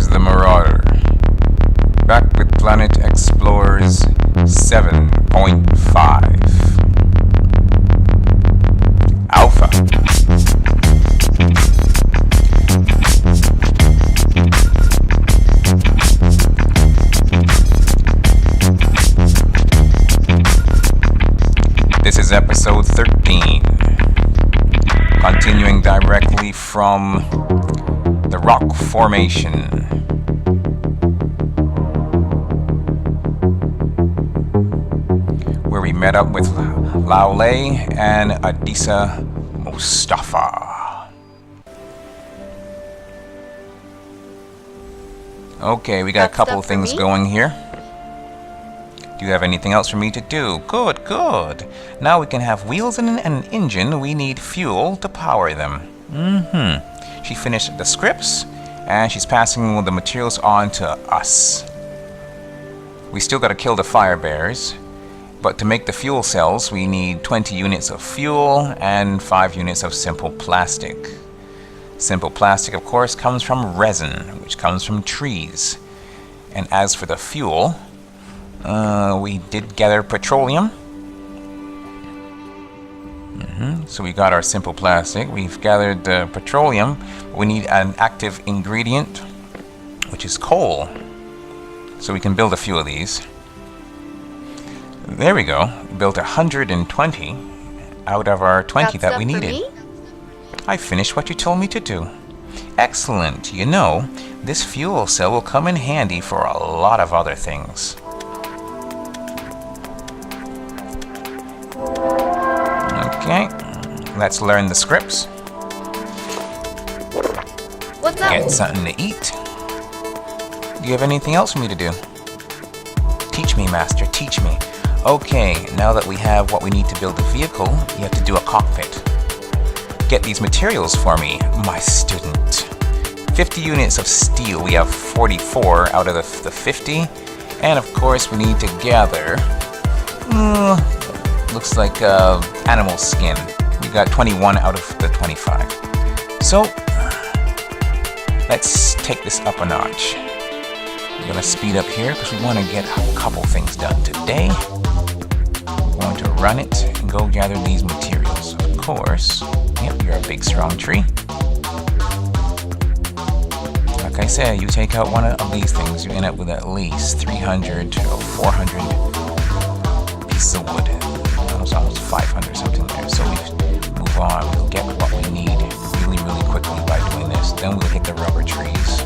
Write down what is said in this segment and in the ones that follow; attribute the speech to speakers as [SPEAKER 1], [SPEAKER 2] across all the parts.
[SPEAKER 1] the Marauder, back with Planet Explorers 7.5 Alpha. This is episode 13, continuing directly from the rock formation. Where we met up with Laolay and Adisa Mustafa. Okay, we got a couple of things going here. Do you have anything else for me to do? Good, good. Now we can have wheels and an engine. We need fuel to power them. She finished the scripts, and she's passing the materials on to us. We still gotta kill the fire bears, but to make the fuel cells, we need 20 units of fuel and 5 units of simple plastic. Simple plastic, of course, comes from resin, which comes from trees. And as for the fuel, we did gather petroleum. So we got our simple plastic. We've gathered petroleum. We need an active ingredient, which is coal. So we can build a few of these. There we go. We built 120 out of our 20 that we needed. I finished what you told me to do. Excellent. You know, this fuel cell will come in handy for a lot of other things. Okay, let's learn the scripts.
[SPEAKER 2] What's that?
[SPEAKER 1] Get something to eat. Do you have anything else for me to do? Teach me, Master, teach me. Okay, now that we have what we need to build the vehicle, you have to do a cockpit. Get these materials for me, my student. 50 units of steel. We have 44 out of the 50. And of course, we need to gather... looks like animal skin. We got 21 out of the 25. So, let's take this up a notch. I'm gonna speed up here because we want to get a couple things done today. We're going to run it and go gather these materials. Of course, yep, you're a big strong tree. Like I said, you take out one of these things, you end up with at least 300 or 400 pieces of wood. Almost 500 something there. So we move on. We'll get what we need really, really quickly by doing this. Then we'll hit the rubber trees.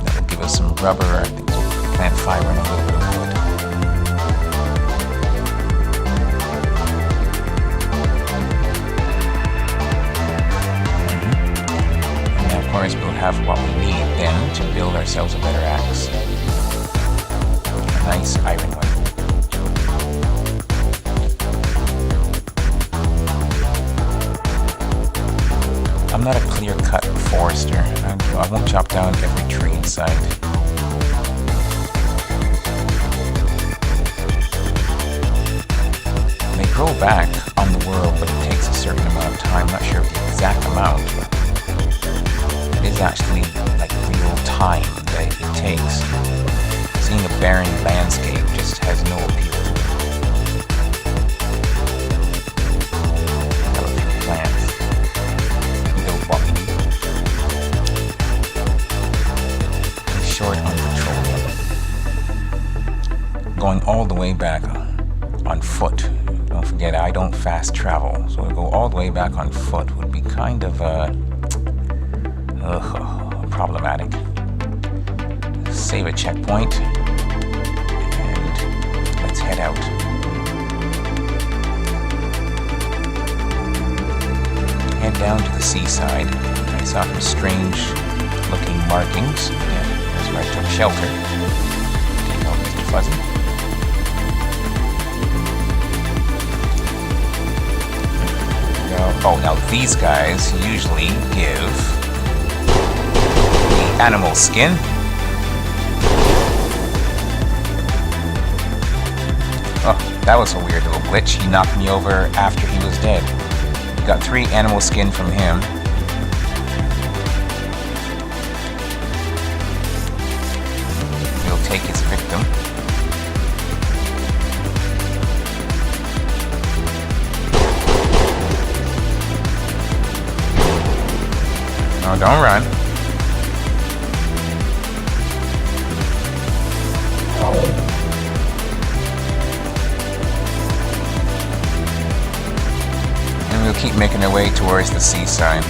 [SPEAKER 1] That will give us some rubber. I think we'll plant fiber and a little bit of wood. And then of course we'll have what we need then to build ourselves a better axe. A nice iron one. I'm not a clear-cut forester. I won't chop down every tree in sight. They grow back on the world, but it takes a certain amount of time. I'm not sure of the exact amount, but it is actually like real time that it takes. Seeing a barren landscape just has no appeal. Going all the way back on foot. Don't forget, I don't fast travel, so to go all the way back on foot would be kind of problematic. Save a checkpoint, and let's head out. Head down to the seaside. I saw some strange-looking markings. Yeah, that's where I took shelter. Okay, no, Mr. Fuzzy. Oh, now these guys usually give the animal skin. Oh, that was a weird little glitch. He knocked me over after he was dead. Got 3 animal skin from him. take his victim. No, don't run. And we'll keep making our way towards the seaside.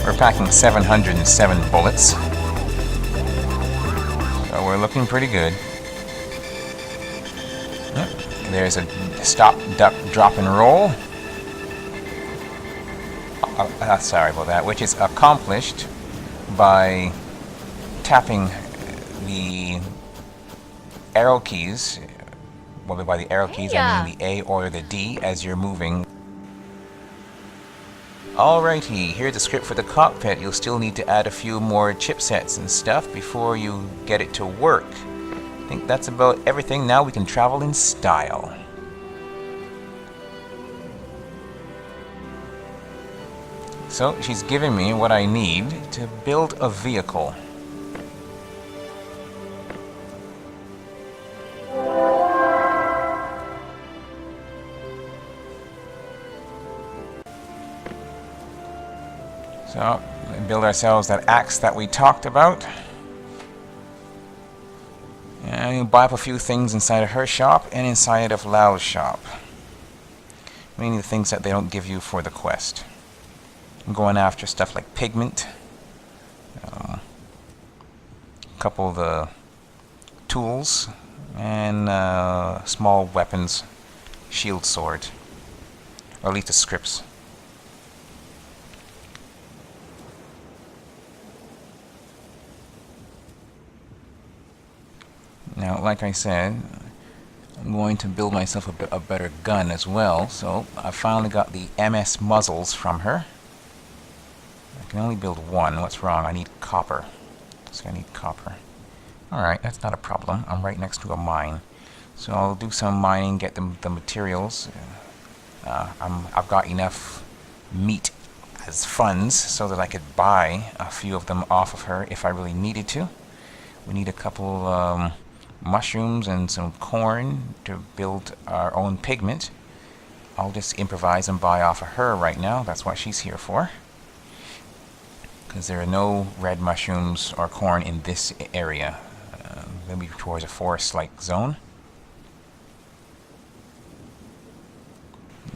[SPEAKER 1] We're packing 707 bullets. So we're looking pretty good. There's a stop, duck, drop, and roll. Sorry about that. Which is accomplished by tapping the arrow keys. Well, by the arrow keys, I mean the A or the D as you're moving. Alrighty, here's the script for the cockpit. You'll still need to add a few more chipsets and stuff before you get it to work. I think that's about everything. Now we can travel in style. So she's giving me what I need to build a vehicle. So, build ourselves that axe that we talked about. And we'll buy up a few things inside of her shop and inside of Lao's shop. Mainly the things that they don't give you for the quest. I'm going after stuff like pigment. A couple of the tools. And small weapons. Shield sword. Or at least the scripts. Now, like I said, I'm going to build myself a better gun as well. So I finally got the MS muzzles from her. I can only build one. What's wrong? I need copper. So I need copper. Alright, that's not a problem. I'm right next to a mine. So I'll do some mining, get the materials. I've got enough meat as funds so that I could buy a few of them off of her if I really needed to. We need a couple mushrooms and some corn to build our own pigment. I'll just improvise and buy off of her right now. That's what she's here for. Because there are no red mushrooms or corn in this area. Maybe towards a forest-like zone.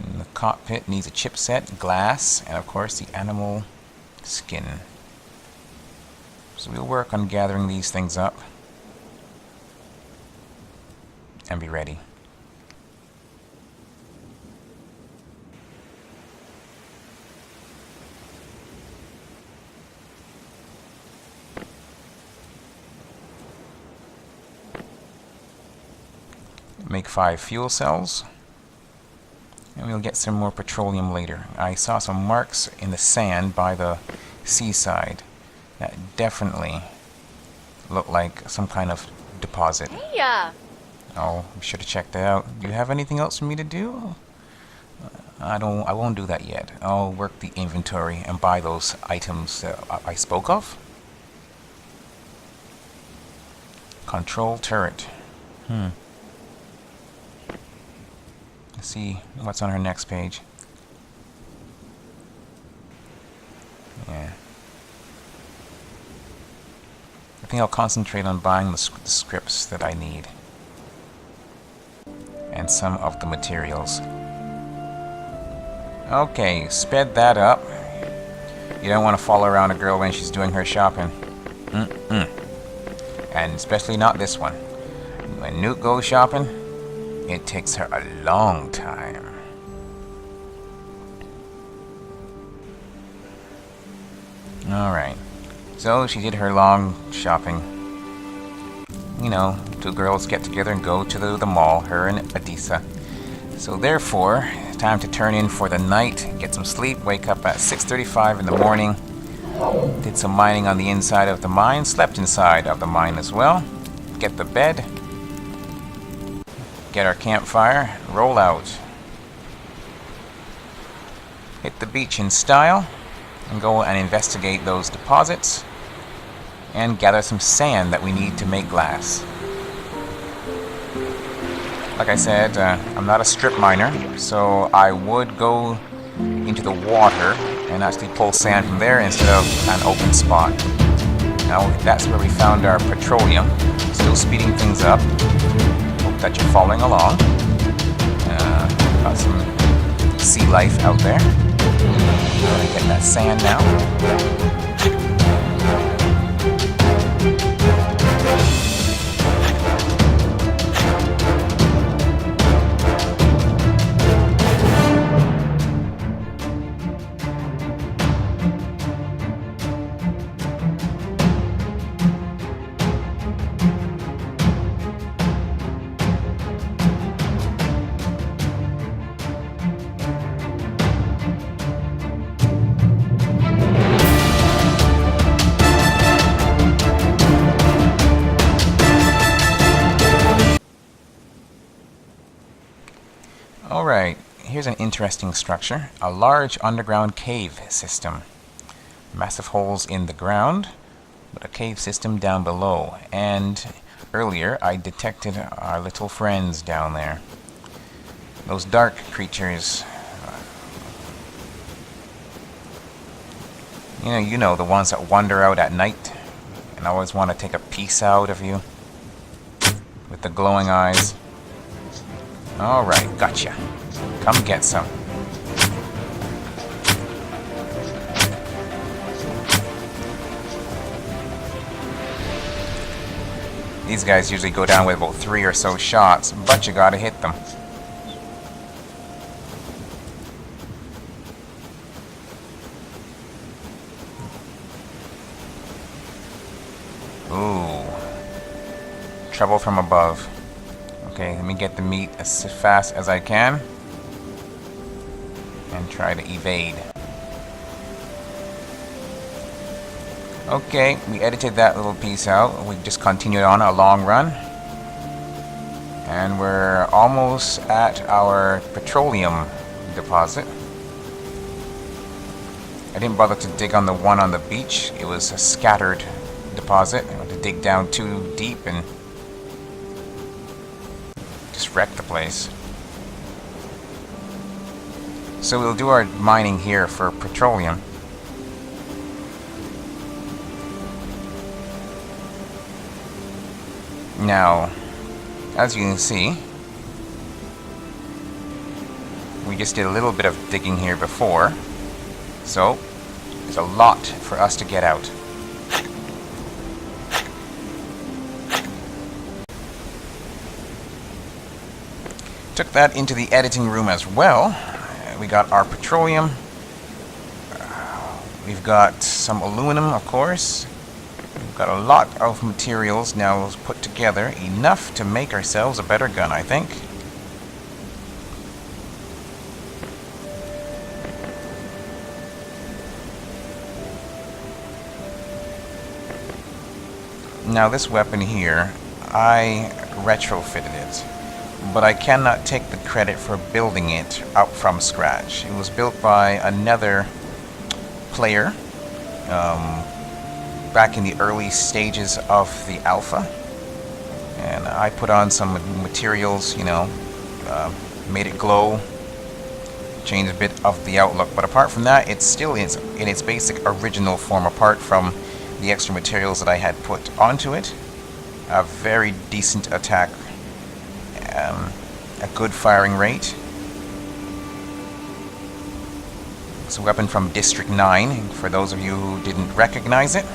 [SPEAKER 1] And the cockpit needs a chipset, glass, and of course the animal skin. So we'll work on gathering these things up. And be ready. Make 5 fuel cells. And we'll get some more petroleum later. I saw some marks in the sand by the seaside that definitely look like some kind of deposit.
[SPEAKER 2] Yeah.
[SPEAKER 1] Oh, we should have checked that out. Do you have anything else for me to do? I won't do that yet. I'll work the inventory and buy those items that I spoke of. Control turret. Let's see what's on her next page. Yeah. I think I'll concentrate on buying the scripts that I need. And some of the materials. Okay, sped that up. You don't want to follow around a girl when she's doing her shopping. And especially not this one. When Newt goes shopping, it takes her a long time. Alright. So she did her long shopping. You know, 2 girls get together and go to the mall, her and Adisa. So therefore, time to turn in for the night, get some sleep, wake up at 6:35 in the morning. Did some mining on the inside of the mine, slept inside of the mine as well. get the bed, get our campfire, roll out. Hit the beach in style, and go and investigate those deposits, and gather some sand that we need to make glass. Like I said, I'm not a strip miner, so I would go into the water and actually pull sand from there instead of an open spot. Now that's where we found our petroleum. Still speeding things up. Hope that you're following along. Got some sea life out there. Gonna get that sand now. Alright, here's an interesting structure. A large underground cave system. Massive holes in the ground, but a cave system down below. And earlier I detected our little friends down there. Those dark creatures. You know, the ones that wander out at night and always want to take a piece out of you. With the glowing eyes. Alright, gotcha. Come get some. These guys usually go down with about 3 or so shots, but you gotta hit them. Ooh. Trouble from above. Okay, let me get the meat as fast as I can and try to evade. Okay, we edited that little piece out. We just continued on a long run. And we're almost at our petroleum deposit. I didn't bother to dig on the one on the beach. It was a scattered deposit. I had to dig down too deep and just wreck the place. So we'll do our mining here for petroleum. Now, as you can see, we just did a little bit of digging here before, so there's a lot for us to get out. Took that into the editing room as well. We got our petroleum. We've got some aluminum, of course. We've got a lot of materials now put together, enough to make ourselves a better gun, I think. Now this weapon here, I retrofitted it. But I cannot take the credit for building it up from scratch. It was built by another player back in the early stages of the alpha. And I put on some materials, made it glow, changed a bit of the outlook. But apart from that, it's still in its basic original form, apart from the extra materials that I had put onto it. A very decent attack. A good firing rate. It's a weapon from District 9, for those of you who didn't recognize it.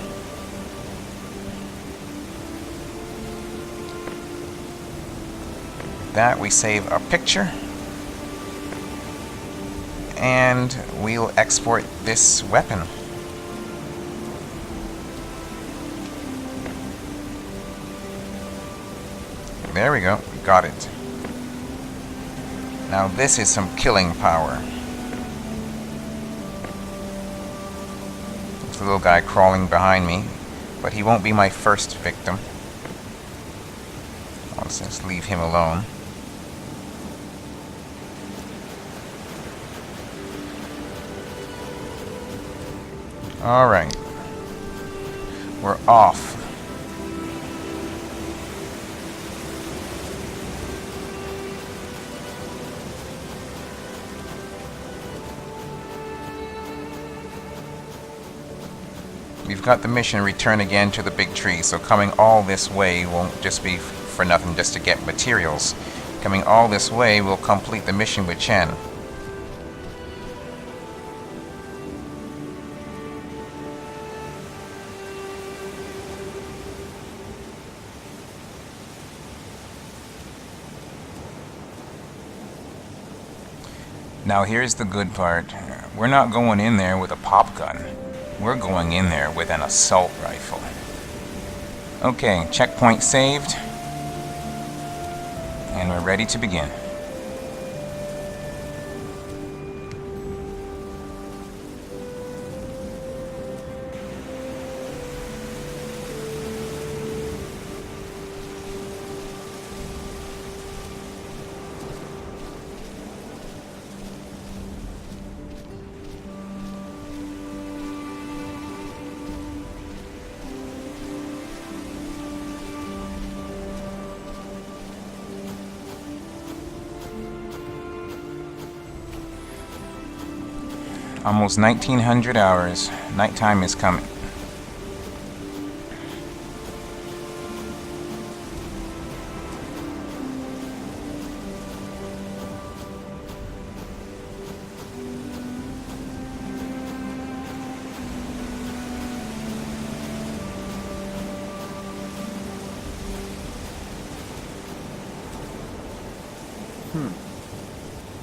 [SPEAKER 1] With that, we save our picture. And we'll export this weapon. There we go, we got it. Now this is some killing power. There's a little guy crawling behind me, but he won't be my first victim. Let's just leave him alone. Alright. We're off. We've got the mission return again to the big tree, so coming all this way won't just be for nothing just to get materials. Coming all this way will complete the mission with Chen. Now here's the good part. We're not going in there with a pop gun. We're going in there with an assault rifle. Okay, checkpoint saved. And we're ready to begin. Almost 1900 hours. Nighttime is coming.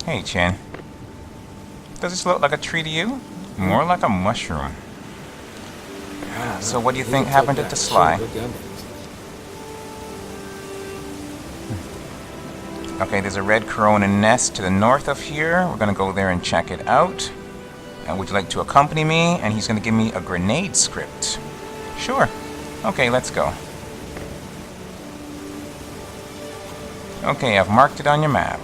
[SPEAKER 1] Hey, Chen. Does this look like a tree to you? More like a mushroom. So what do you think happened to Sly? Okay, there's a Red Korona nest to the north of here. We're gonna go there and check it out. And would you like to accompany me? And he's gonna give me a grenade script. Sure. Okay, let's go. Okay, I've marked it on your map.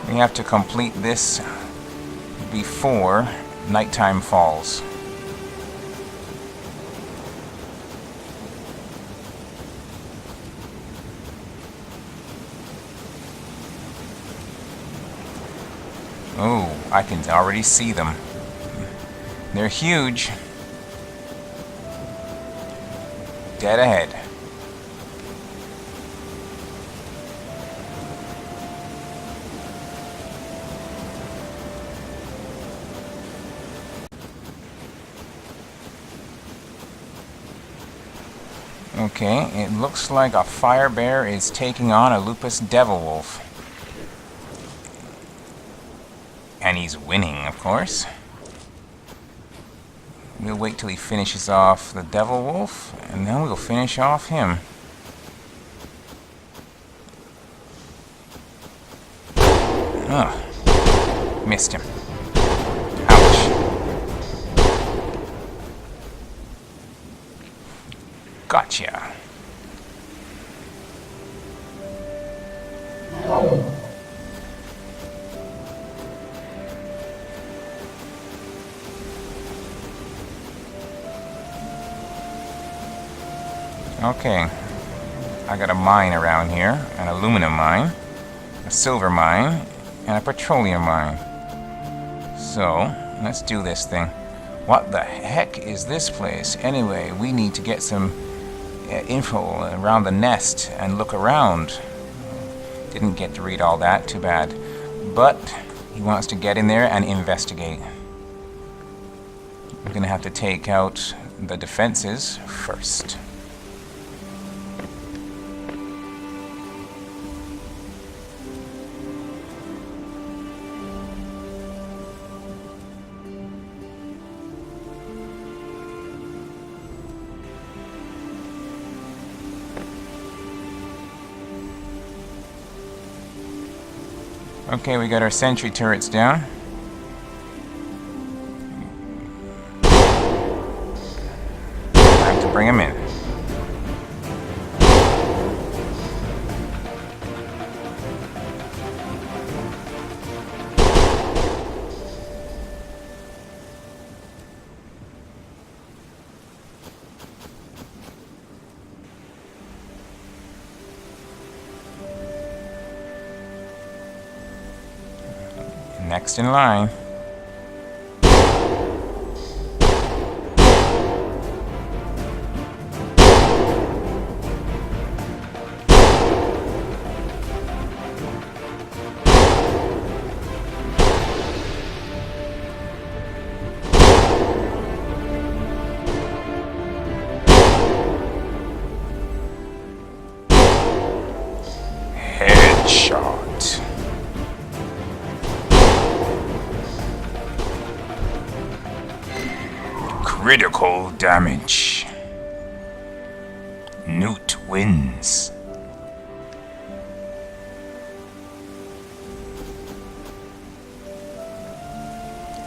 [SPEAKER 1] We have to complete this before nighttime falls. Oh, I can already see them. They're huge. Dead ahead. Okay, it looks like a fire bear is taking on a lupus devil wolf. And he's winning, of course. We'll wait till he finishes off the devil wolf, and then we'll finish off him. Ugh. Missed him. Ouch. Gotcha. Okay. I got a mine around here, an aluminum mine, a silver mine, and a petroleum mine. So, let's do this thing. What the heck is this place? Anyway, we need to get some info around the nest and look around. Didn't get to read all that, too bad. But he wants to get in there and investigate. We're gonna have to take out the defenses first. Okay, we got our sentry turrets down. Next in line. Headshot. Critical damage. Newt wins.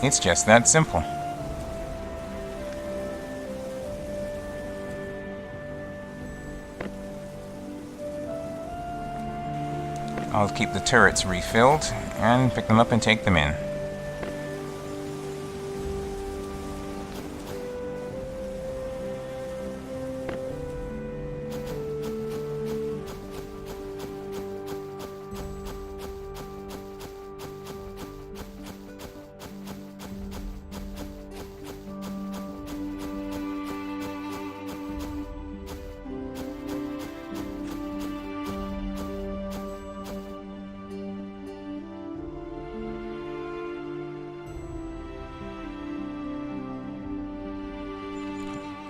[SPEAKER 1] It's just that simple. I'll keep the turrets refilled and pick them up and take them in.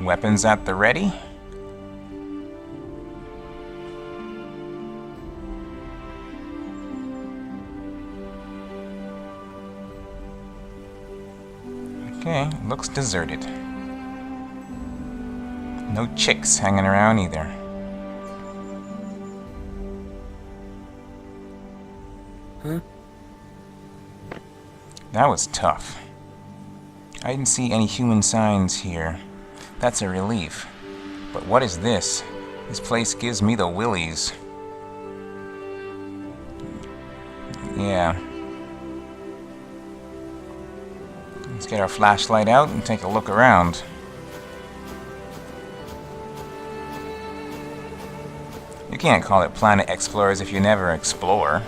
[SPEAKER 1] Weapons at the ready. Okay, looks deserted. No chicks hanging around either.
[SPEAKER 2] Huh?
[SPEAKER 1] That was tough. I didn't see any human signs here. That's a relief. But what is this? This place gives me the willies. Yeah. Let's get our flashlight out and take a look around. You can't call it Planet Explorers if you never explore.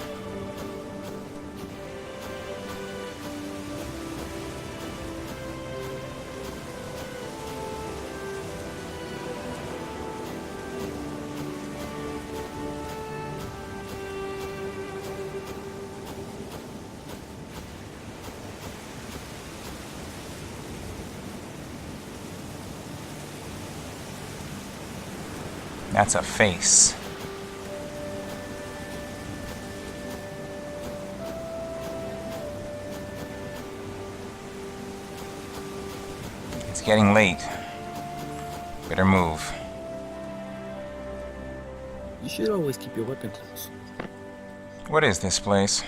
[SPEAKER 1] That's a face. It's getting late. Better move.
[SPEAKER 2] You should always keep your weapon close.
[SPEAKER 1] What is this place?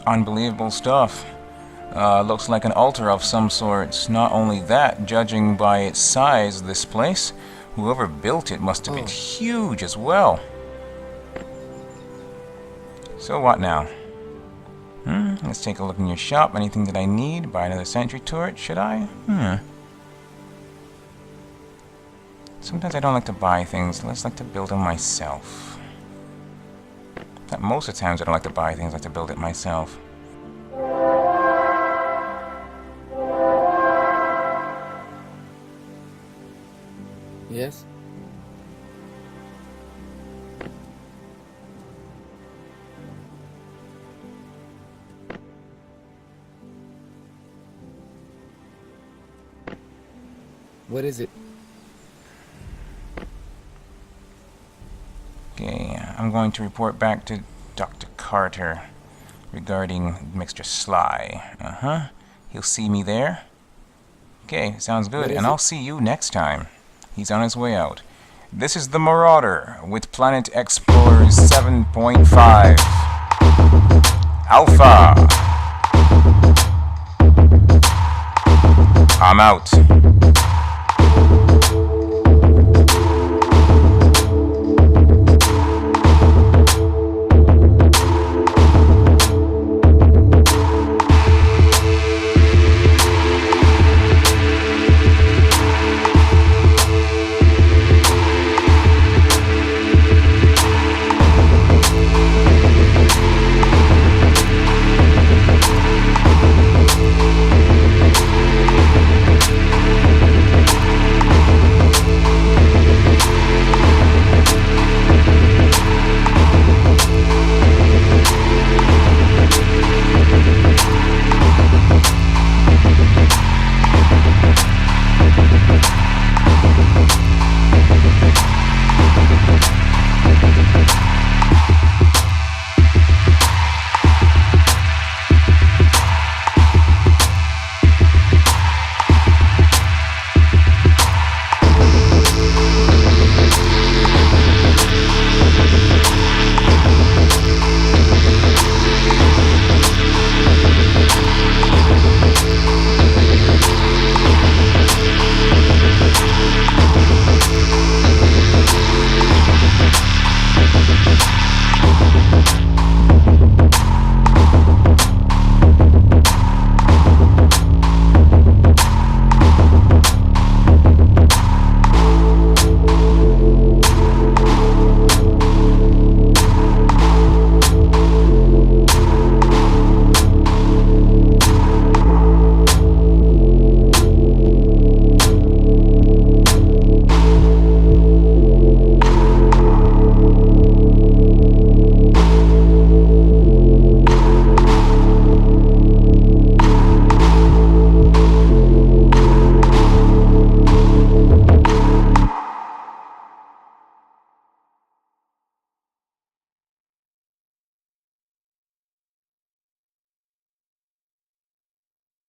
[SPEAKER 1] Unbelievable stuff. Looks like an altar of some sorts. Not only that, judging by its size, this place, whoever built it must have been huge as well. So what now? Let's take a look in your shop. Anything that I need? Buy another sentry turret, should I? Sometimes I don't like to buy things. I just like to build them myself. But most of the times I don't like to buy things. I like to build it myself.
[SPEAKER 2] Yes? What is it?
[SPEAKER 1] Okay, I'm going to report back to Dr. Carter regarding Mr. Sly. He'll see me there. Okay, sounds good. And I'll see you next time. He's on his way out. This is the Marauder with Planet Explorers 7.5 Alpha. I'm out.